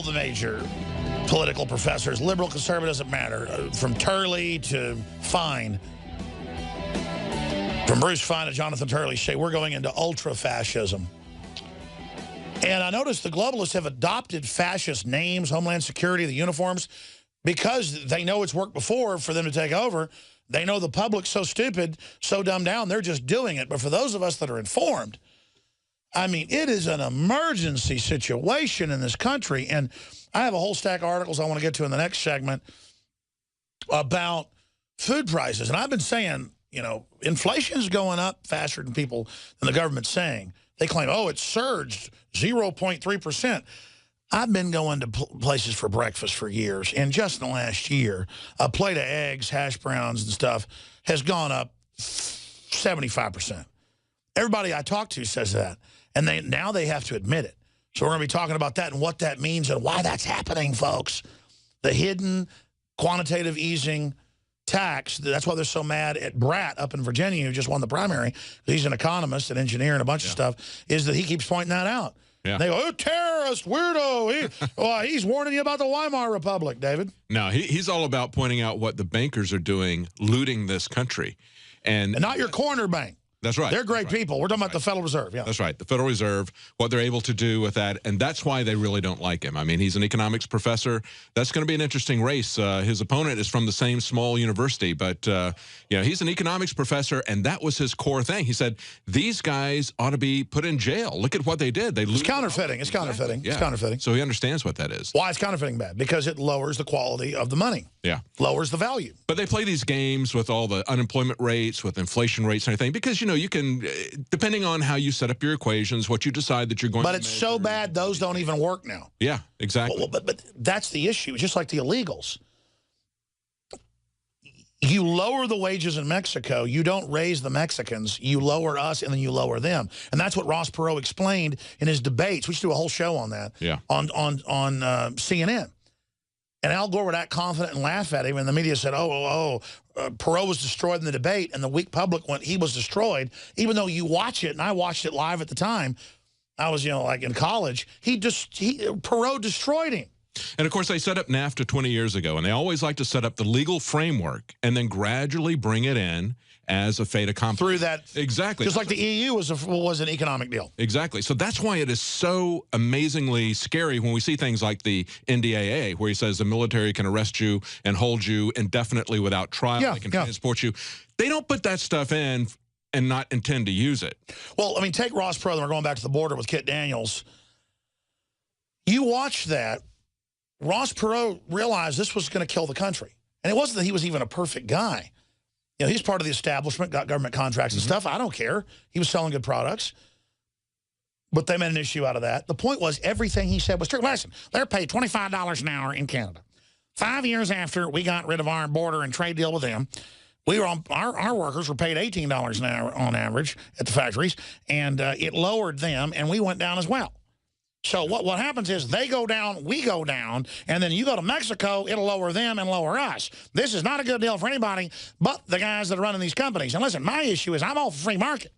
the major political professors, liberal, conservative, doesn't matter, from Turley to Fine, from Bruce Fine to Jonathan Turley, say we're going into ultra-fascism. And I noticed the globalists have adopted fascist names, Homeland Security, the uniforms, because they know it's worked before for them to take over. They know the public's so stupid, so dumbed down, they're just doing it. But for those of us that are informed, I mean, it is an emergency situation in this country. And I have a whole stack of articles I want to get to in the next segment about food prices. And I've been saying, you know, inflation is going up faster than the government's saying. They claim, oh, it surged 0.3%. I've been going to places for breakfast for years, and just in the last year, a plate of eggs, hash browns, and stuff has gone up 75%. Everybody I talk to says that, and now they have to admit it. So we're going to be talking about that and what that means and why that's happening, folks. The hidden quantitative easing tax, that's why they're so mad at Bratt up in Virginia, who just won the primary. He's an economist, an engineer, and a bunch of stuff, is that he keeps pointing that out. Yeah. They go, oh, terrorist, weirdo. He's warning you about the Weimar Republic, David. No, he's all about pointing out what the bankers are doing, looting this country. And not your corner bank. That's right. They're great people. We're talking about the Federal Reserve. Yeah. That's right. The Federal Reserve, what they're able to do with that. And that's why they really don't like him. I mean, he's an economics professor. That's going to be an interesting race. His opponent is from the same small university. But, you know, he's an economics professor, and that was his core thing. He said, these guys ought to be put in jail. Look at what they did. It's counterfeiting. It's counterfeiting. Yeah. It's counterfeiting. So he understands what that is. Why is counterfeiting bad? Because it lowers the quality of the money. Yeah. Lowers the value. But they play these games with all the unemployment rates, with inflation rates and everything, because, you know, you can, depending on how you set up your equations, what you decide that you're going to But it's so bad, those don't even work now. Yeah, exactly. But that's the issue. Just like the illegals. You lower the wages in Mexico, you don't raise the Mexicans, you lower us, and then you lower them. And that's what Ross Perot explained in his debates. We should do a whole show on that. Yeah. On CNN. And Al Gore would act confident and laugh at him, and the media said, Perot was destroyed in the debate, and the weak public went, he was destroyed. Even though you watch it, and I watched it live at the time, I was, you know, like in college, Perot destroyed him. And, of course, they set up NAFTA 20 years ago, and they always like to set up the legal framework and then gradually bring it in as a fait accompli. Through that. Exactly. Just like the EU was an economic deal. Exactly. So that's why it is so amazingly scary when we see things like the NDAA, where he says the military can arrest you and hold you indefinitely without trial. They can transport you. They don't put that stuff in and not intend to use it. Well, I mean, take Ross Perot, we're going back to the border with Kit Daniels. You watch that. Ross Perot realized this was going to kill the country. And it wasn't that he was even a perfect guy. You know, he's part of the establishment, got government contracts and stuff. I don't care. He was selling good products. But they made an issue out of that. The point was everything he said was true. Listen, they're paid $25 an hour in Canada. 5 years after we got rid of our border and trade deal with them, we were on our workers were paid $18 an hour on average at the factories, and it lowered them, and we went down as well. So what happens is they go down, we go down, and then you go to Mexico, it'll lower them and lower us. This is not a good deal for anybody but the guys that are running these companies. And listen, my issue is I'm all for free market.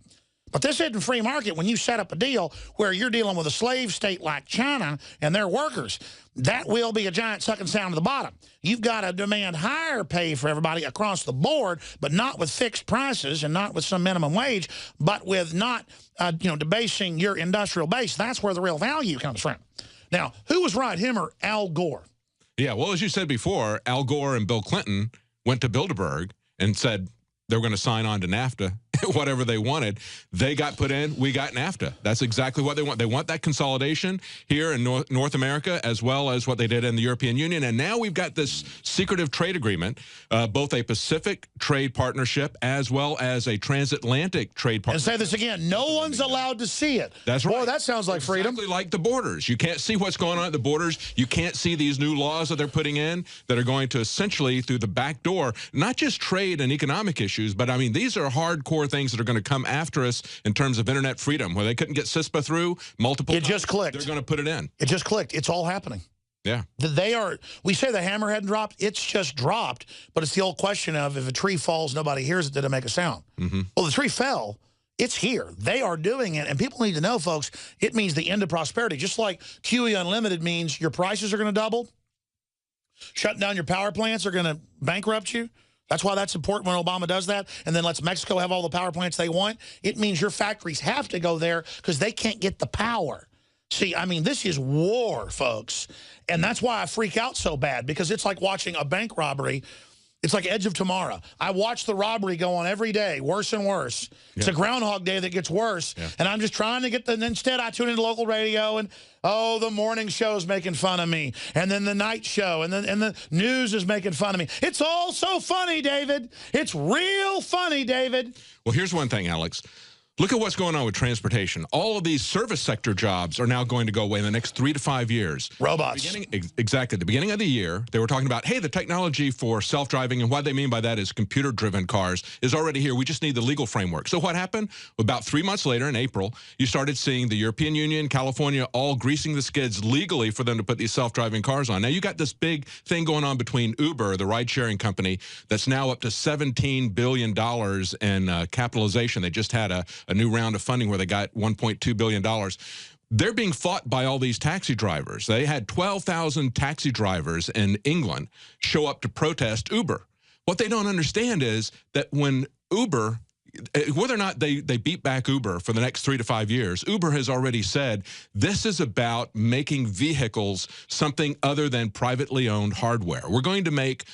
But this isn't free market when you set up a deal where you're dealing with a slave state like China and their workers. That will be a giant sucking sound to the bottom. You've got to demand higher pay for everybody across the board, but not with fixed prices and not with some minimum wage, but with not, debasing your industrial base. That's where the real value comes from. Now, who was right, him or Al Gore? Yeah, well, as you said before, Al Gore and Bill Clinton went to Bilderberg and said they were going to sign on to NAFTA, whatever they wanted. They got put in, we got NAFTA. That's exactly what they want. They want that consolidation here in North America, as well as what they did in the European Union. And now we've got this secretive trade agreement, both a Pacific trade partnership as well as a transatlantic trade partnership. And say this again, no one's allowed to see it. That's right. Boy, that sounds like freedom. Exactly like the borders. You can't see what's going on at the borders. You can't see these new laws that they're putting in that are going to essentially, through the back door, not just trade and economic issues, but I mean, these are hardcore things that are going to come after us in terms of internet freedom, where they couldn't get CISPA through multiple times. It just clicked. They're going to put it in. It just clicked. It's all happening. Yeah. We say the hammer hadn't dropped. It's just dropped. But it's the old question of if a tree falls, nobody hears it, did it make a sound? Well, the tree fell. It's here. They are doing it. And people need to know, folks, it means the end of prosperity. Just like QE Unlimited means your prices are going to double. Shutting down your power plants are going to bankrupt you. That's why that's important when Obama does that. And then lets Mexico have all the power plants they want. It means your factories have to go there because they can't get the power. See, I mean, this is war, folks. And that's why I freak out so bad, because it's like watching a bank robbery. It's like Edge of Tomorrow. I watch the robbery go on every day, worse and worse. Yeah. It's a Groundhog Day that gets worse. Yeah. And I'm just trying to get the, and instead I tune into local radio and, oh, the morning show's making fun of me. And then the night show and the news is making fun of me. It's all so funny, David. It's real funny, David. Well, here's one thing, Alex. Look at what's going on with transportation. All of these service sector jobs are now going to go away in the next 3 to 5 years. Robots. Exactly. At the beginning of the year, they were talking about, hey, the technology for self-driving, and what they mean by that is computer-driven cars, is already here. We just need the legal framework. So what happened? About 3 months later, in April, you started seeing the European Union, California, all greasing the skids legally for them to put these self-driving cars on. Now, you got this big thing going on between Uber, the ride-sharing company, that's now up to $17 billion in capitalization. They just had a new round of funding where they got $1.2 billion. They're being fought by all these taxi drivers. They had 12,000 taxi drivers in England show up to protest Uber. What they don't understand is that when Uber, whether or not they beat back Uber for the next 3 to 5 years, Uber has already said this is about making vehicles something other than privately owned hardware. We're going to make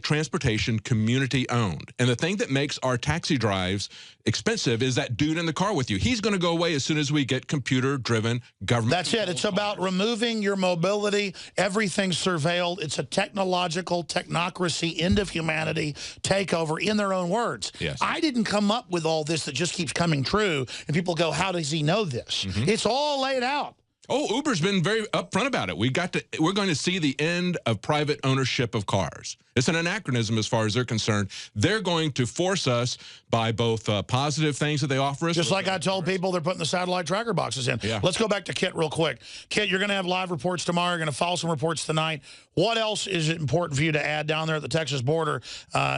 transportation community owned. And the thing that makes our taxi drives expensive is that dude in the car with you. He's going to go away as soon as we get computer-driven government. That's it. It's about removing your mobility. Everything's surveilled. It's a technological technocracy, end of humanity takeover, in their own words. Yes. I didn't come up with all this that just keeps coming true. And people go, how does he know this? Mm-hmm. It's all laid out. Oh, Uber's been very upfront about it. We're going to see the end of private ownership of cars. It's an anachronism as far as they're concerned. They're going to force us by both positive things that they offer us. Just like I told people they're putting the satellite tracker boxes in. Yeah. Let's go back to Kit real quick. Kit, you're going to have live reports tomorrow. You're going to follow some reports tonight. What else is it important for you to add down there at the Texas border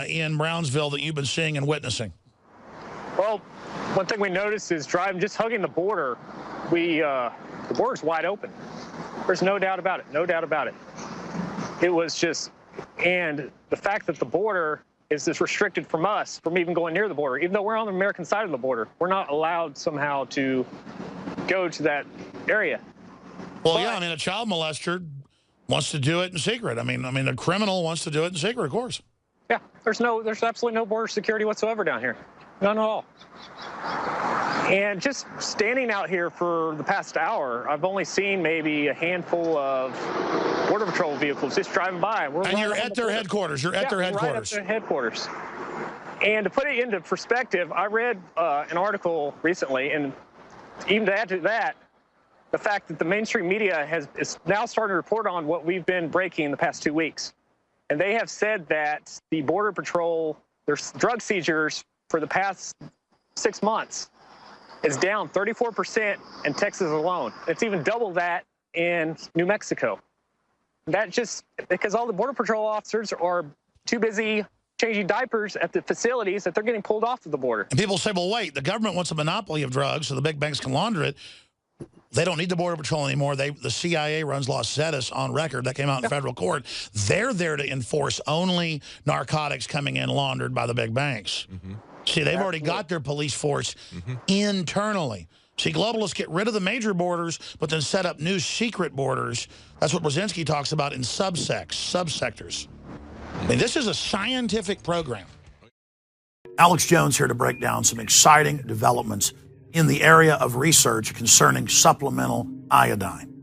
in Brownsville that you've been seeing and witnessing? Well, one thing we noticed is driving, just hugging the border, the border's wide open. There's no doubt about it, no doubt about it. It was just, and the fact that the border is just restricted from us from even going near the border, even though we're on the American side of the border, we're not allowed somehow to go to that area. Well, but, yeah, I mean, a child molester wants to do it in secret. I mean, a criminal wants to do it in secret, of course. Yeah, there's absolutely no border security whatsoever down here. None at all. And just standing out here for the past hour, I've only seen maybe a handful of Border Patrol vehicles just driving by. And you're at their headquarters. You're at their headquarters. Right at their headquarters. And to put it into perspective, I read an article recently, and even to add to that, the fact that the mainstream media is now starting to report on what we've been breaking the past 2 weeks. And they have said that the Border Patrol, their drug seizures for the past 6 months is down 34% in Texas alone. It's even double that in New Mexico. That just because all the Border Patrol officers are too busy changing diapers at the facilities that they're getting pulled off of the border. And people say, well, wait, the government wants a monopoly of drugs so the big banks can launder it. They don't need the Border Patrol anymore. The CIA runs Los Zetas on record. That came out in federal court. They're there to enforce only narcotics coming in laundered by the big banks. Mm-hmm. See, they've already got their police force internally. See, globalists get rid of the major borders, but then set up new secret borders. That's what Brzezinski talks about in subsectors. I mean, this is a scientific program. Alex Jones here to break down some exciting developments in the area of research concerning supplemental iodine.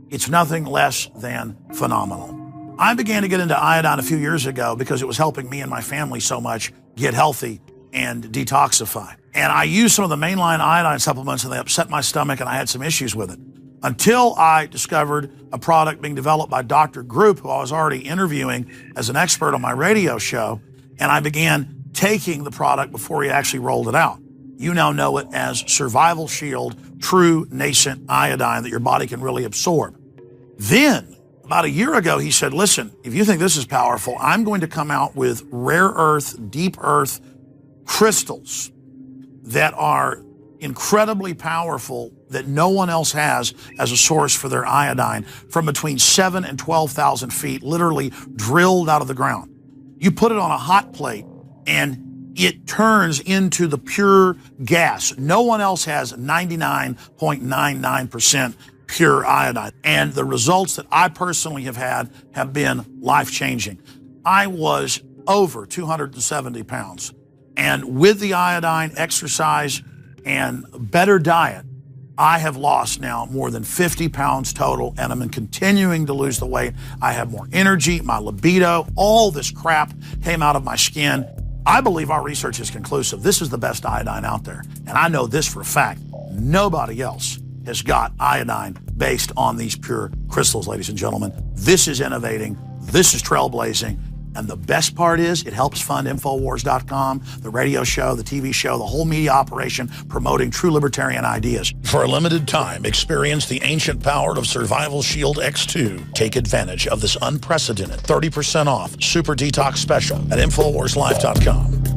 It's nothing less than phenomenal. I began to get into iodine a few years ago because it was helping me and my family so much get healthy and detoxify. And I used some of the mainline iodine supplements and they upset my stomach and I had some issues with it. Until I discovered a product being developed by Dr. Group, who I was already interviewing as an expert on my radio show, and I began taking the product before he actually rolled it out. You now know it as Survival Shield True Nascent Iodine that your body can really absorb. Then, about a year ago, he said, listen, if you think this is powerful, I'm going to come out with rare earth, deep earth crystals that are incredibly powerful that no one else has as a source for their iodine from between 7,000 and 12,000 feet, literally drilled out of the ground. You put it on a hot plate and it turns into the pure gas. No one else has 99.99% pure iodine. And the results that I personally have had have been life-changing. I was over 270 pounds. And with the iodine, exercise, and better diet, I have lost now more than 50 pounds total, and I'm continuing to lose the weight. I have more energy, my libido, all this crap came out of my skin. I believe our research is conclusive. This is the best iodine out there. And I know this for a fact. Nobody else has got iodine based on these pure crystals, ladies and gentlemen. This is innovating. This is trailblazing. And the best part is it helps fund Infowars.com, the radio show, the TV show, the whole media operation promoting true libertarian ideas. For a limited time, experience the ancient power of Survival Shield X2. Take advantage of this unprecedented 30% off Super Detox special at InfoWarsLife.com.